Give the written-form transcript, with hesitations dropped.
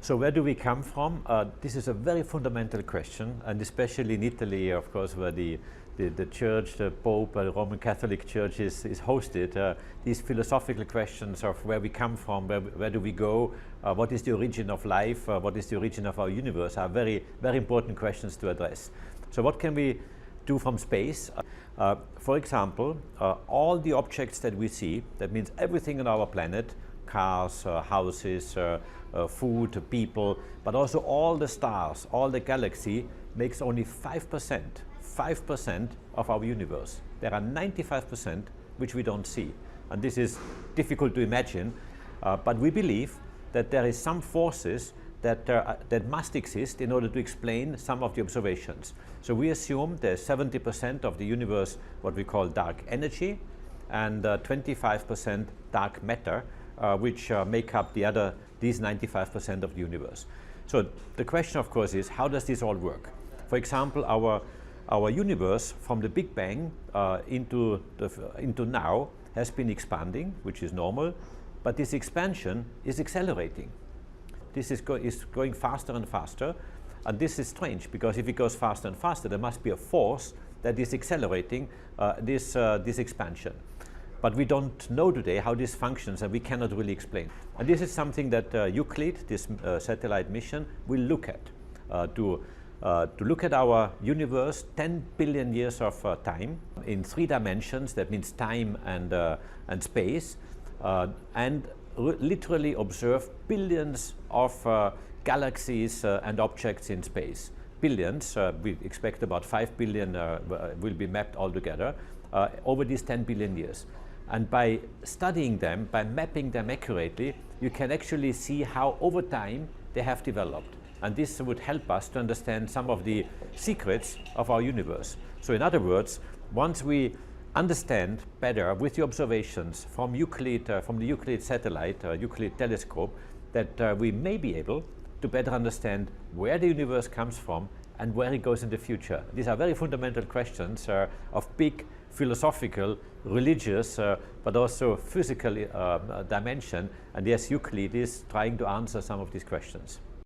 So where do we come from? This is a very fundamental question, and especially in Italy, of course, where the Church, the Pope, the Roman Catholic Church is hosted. These philosophical questions of where we come from, where do we go, what is the origin of life, what is the origin of our universe, are very, very important questions to address. So what can we do from space? For example, all the objects that we see, that means everything on our planet, cars, houses, food, people, but also all the stars, all the galaxy, makes only 5% of our universe. There are 95% which we don't see. And this is difficult to imagine, but we believe that there is some forces that must exist in order to explain some of the observations. So we assume there's 70% of the universe, what we call dark energy, and 25% dark matter, which make up these 95% of the universe. So the question, of course, is how does this all work? For example, our universe from the Big Bang into now has been expanding, which is normal, but this expansion is accelerating. This is going faster and faster, and this is strange because if it goes faster and faster, there must be a force that is accelerating this expansion. But we don't know today how this functions, and we cannot really explain. And this is something that Euclid, this satellite mission, will look at, to look at our universe 10 billion years of time in 3 dimensions. That means time and space, and literally observe billions of galaxies and objects in space. Billions, we expect about 5 billion will be mapped altogether over these 10 billion years. And by studying them, by mapping them accurately, you can actually see how over time they have developed. And this would help us to understand some of the secrets of our universe. So in other words, once we understand better with the observations from Euclid, from the Euclid satellite, Euclid telescope, that we may be able to better understand where the universe comes from and where it goes in the future. These are very fundamental questions of big philosophical, religious, but also physical dimension. And yes, Euclid is trying to answer some of these questions.